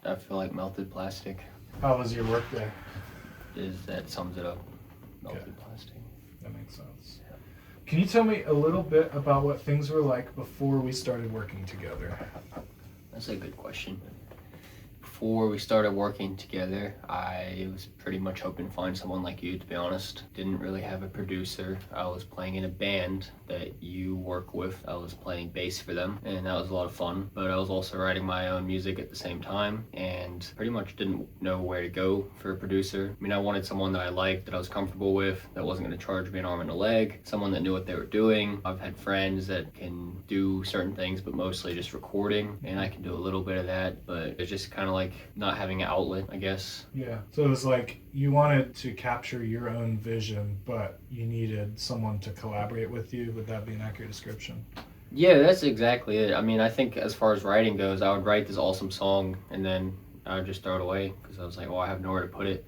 I feel like melted plastic How was your work day? that sums it up. Melted Okay. plastic. That makes sense. Yeah. Can you tell me a little bit about what things were like before we started working together? That's a good question. Before we started working together, I was pretty much hoping to find someone like you, to be honest. Didn't really have a producer. I was playing in a band that you work with. I was playing bass for them, and that was a lot of fun. But I was also writing my own music at the same time, and pretty much didn't know where to go for a producer. I mean, I wanted someone that I liked, that I was comfortable with, that wasn't going to charge me an arm and a leg, someone that knew what they were doing. I've had friends that can do certain things, but mostly just recording, and I can do a little bit of that, but it's just kind of like not having an outlet, I guess. Yeah. So it was like you wanted to capture your own vision, but you needed someone to collaborate with you. Would that be an accurate description? Yeah, that's exactly it. I mean, I think as far as writing goes, I would write this awesome song and then I would just throw it away because I was like, oh, I have nowhere to put it.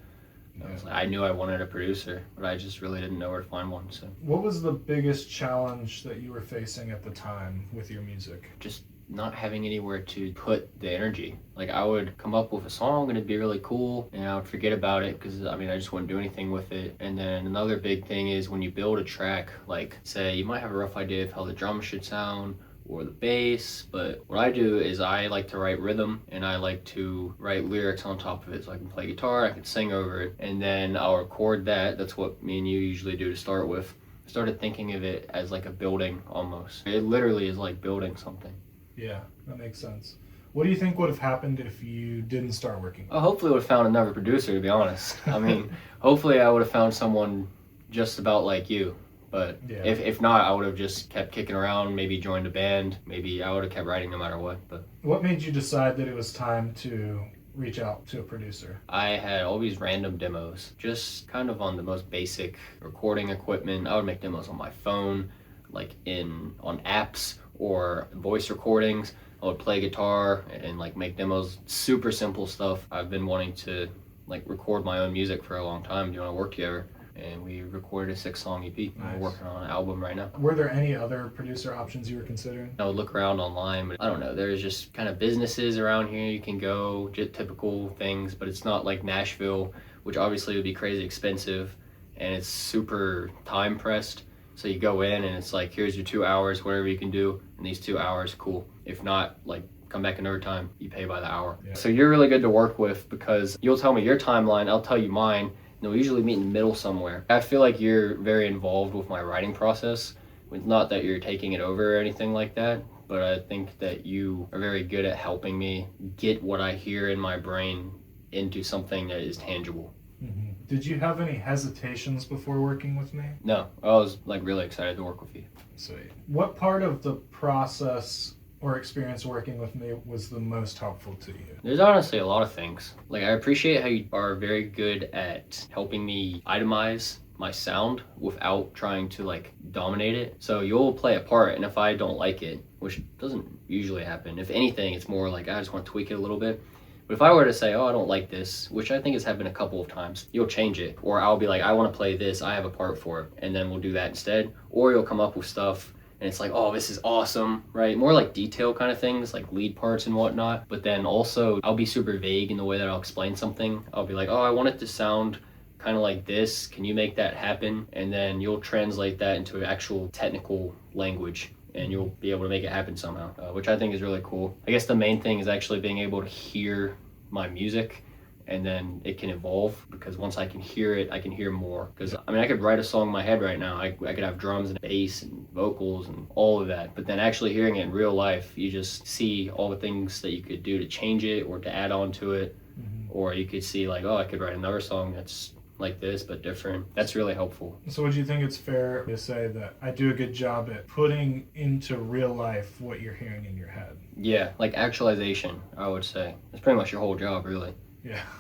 I was like, I knew I wanted a producer, but I just really didn't know where to find one. So What was the biggest challenge that you were facing at the time with your music? just not having anywhere to put the energy. Like I would come up with a song and it'd be really cool and I would forget about it because I mean I just wouldn't do anything with it. And then another big thing is when you build a track, like say you might have a rough idea of how the drums should sound or the bass, but what I do is I like to write rhythm and I like to write lyrics on top of it so I can play guitar, I can sing over it, and then I'll record that. That's what me and you usually do to start with. I started thinking of it as like a building almost. It literally is like building something. Yeah, that makes sense. What do you think would have happened if you didn't start working? I hopefully would have found another producer, to be honest. I mean, hopefully I would have found someone just about like you. But Yeah. if not, I would have just kept kicking around, maybe joined a band. Maybe I would have kept writing no matter what. But What made you decide that it was time to reach out to a producer? I had all these random demos, just kind of on the most basic recording equipment. I would make demos on my phone, like on apps or voice recordings. I would play guitar and like make demos, super simple stuff. I've been wanting to like record my own music for a long time. Do you want to work together? And we recorded a 6-song EP. Nice. We're working on an album right now. Were there any other producer options you were considering? I would look around online, but I don't know. There's just kind of businesses around here you can go, just typical things, but it's not like Nashville, which obviously would be crazy expensive, and it's super time pressed. So you go in and it's like, here's your 2 hours, whatever you can do in these 2 hours, cool. If not, like come back another time, you pay by the hour. Yeah. So you're really good to work with because you'll tell me your timeline, I'll tell you mine. And we usually meet in the middle somewhere. I feel like you're very involved with my writing process. It's not that you're taking it over or anything like that, but I think that you are very good at helping me get what I hear in my brain into something that is tangible. Mm-hmm. Did you have any hesitations before working with me? No, I was like really excited to work with you. Sweet. What part of the process or experience working with me was the most helpful to you? There's honestly a lot of things. Like I appreciate how you are very good at helping me itemize my sound without trying to like dominate it. So you'll play a part and if I don't like it, which doesn't usually happen, if anything, it's more like I just want to tweak it a little bit. But if I were to say, oh, I don't like this, which I think has happened a couple of times, you'll change it. Or I'll be like, I want to play this, I have a part for it, and then we'll do that instead. Or you'll come up with stuff and it's like, oh, this is awesome, right? More like detail kind of things, like lead parts and whatnot. But then also, I'll be super vague in the way that I'll explain something. I'll be like, oh, I want it to sound kind of like this. Can you make that happen? And then you'll translate that into actual technical language and you'll be able to make it happen somehow, which I think is really cool. I guess the main thing is actually being able to hear my music and then it can evolve because once I can hear it, I can hear more. Because I mean, I could write a song in my head right now. I could have drums and bass and vocals and all of that. But then actually hearing it in real life, you just see all the things that you could do to change it or to add on to it. Mm-hmm. Or you could see like, oh, I could write another song that's like this but different. That's really helpful. So would you think it's fair to say that I do a good job at putting into real life what you're hearing in your head? Yeah, like actualization, I would say. That's pretty much your whole job, really.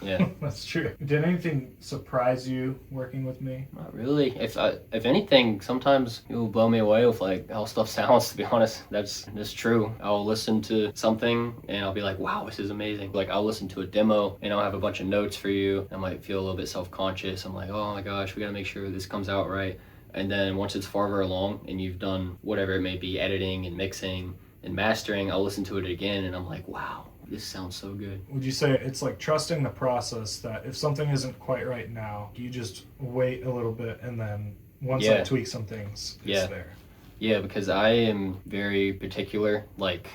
Yeah, that's true. Did anything surprise you working with me? Not really. If anything, sometimes you'll blow me away with like how stuff sounds. To be honest, that's true. I'll listen to something and I'll be like, wow, this is amazing. Like I'll listen to a demo and I'll have a bunch of notes for you. I might feel a little bit self-conscious. I'm like, oh my gosh, we gotta make sure this comes out right. And then once it's farther along and you've done whatever it may be, editing and mixing and mastering, I'll listen to it again and I'm like, wow, this sounds so good. Would you say it's like trusting the process, that if something isn't quite right now, you just wait a little bit, and then once I Yeah. tweak some things, it's Yeah. there? Yeah, because I am very particular. Like,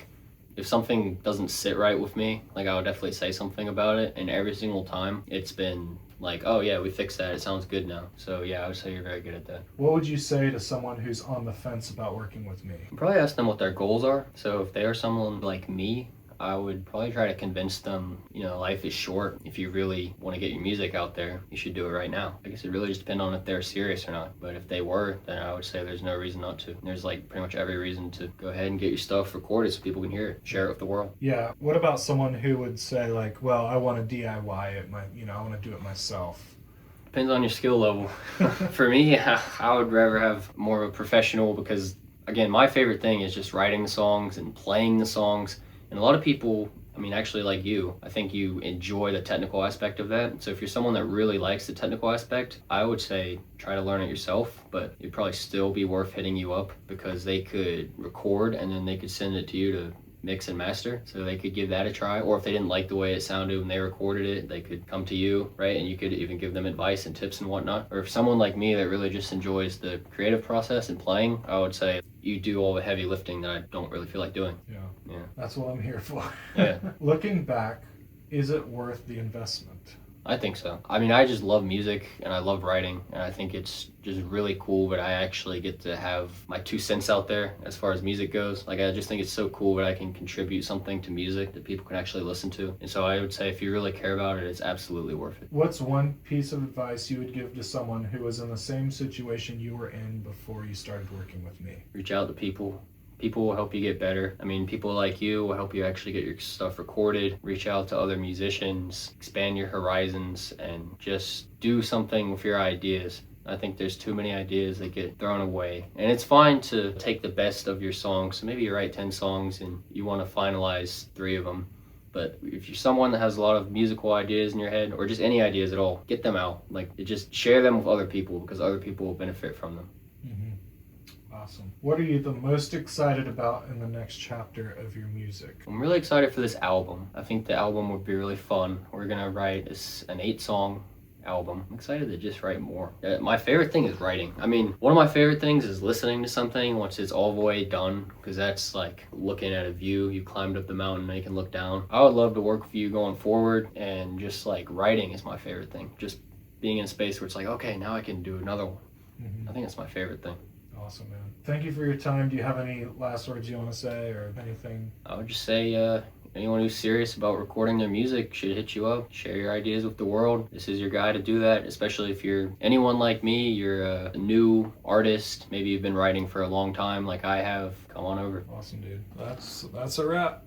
if something doesn't sit right with me, like, I would definitely say something about it. And every single time, it's been like, oh yeah, we fixed that. It sounds good now. So yeah, I would say you're very good at that. What would you say to someone who's on the fence about working with me? I'd probably ask them what their goals are. So if they are someone like me, I would probably try to convince them, life is short. If you really want to get your music out there, you should do it right now. I guess it really just depends on if they're serious or not. But if they were, then I would say there's no reason not to. There's like pretty much every reason to go ahead and get your stuff recorded so people can hear it, share it with the world. Yeah. What about someone who would say like, well, I want to DIY it, I want to do it myself? Depends on your skill level. For me, I would rather have more of a professional, because again, my favorite thing is just writing the songs and playing the songs. And a lot of people, actually like you, I think you enjoy the technical aspect of that. So if you're someone that really likes the technical aspect, I would say try to learn it yourself, but it'd probably still be worth hitting you up, because they could record and then they could send it to you to mix and master, so they could give that a try. Or if they didn't like the way it sounded when they recorded it, they could come to you, right, and you could even give them advice and tips and whatnot. Or if someone like me that really just enjoys the creative process and playing, I would say you do all the heavy lifting that I don't really feel like doing. Yeah. That's what I'm here for. Yeah. Looking back, is it worth the investment? I think so. I just love music and I love writing, and I think it's just really cool that I actually get to have my 2 cents out there as far as music goes. Like, I just think it's so cool that I can contribute something to music that people can actually listen to. And so I would say if you really care about it, it's absolutely worth it. What's one piece of advice you would give to someone who was in the same situation you were in before you started working with me? Reach out to people. People will help you get better. People like you will help you actually get your stuff recorded. Reach out to other musicians, expand your horizons, and just do something with your ideas. I think there's too many ideas that get thrown away. And it's fine to take the best of your songs. So maybe you write 10 songs and you want to finalize 3 of them. But if you're someone that has a lot of musical ideas in your head, or just any ideas at all, get them out. Just share them with other people, because other people will benefit from them. Awesome. What are you the most excited about in the next chapter of your music? I'm really excited for this album. I think the album would be really fun. We're gonna write an 8-song album. I'm excited to just write more. My favorite thing is writing. One of my favorite things is listening to something once it's all the way done, because that's like looking at a view. You climbed up the mountain and you can look down. I would love to work with you going forward, and just like writing is my favorite thing. Just being in a space where it's like, okay, now I can do another one. I think that's my favorite thing. Awesome, man. Thank you for your time. Do you have any last words you want to say, or anything? I would just say anyone who's serious about recording their music should hit you up. Share your ideas with the world. This is your guy to do that, especially if you're anyone like me. You're a new artist. Maybe you've been writing for a long time like I have. Come on over. Awesome, dude. That's a wrap.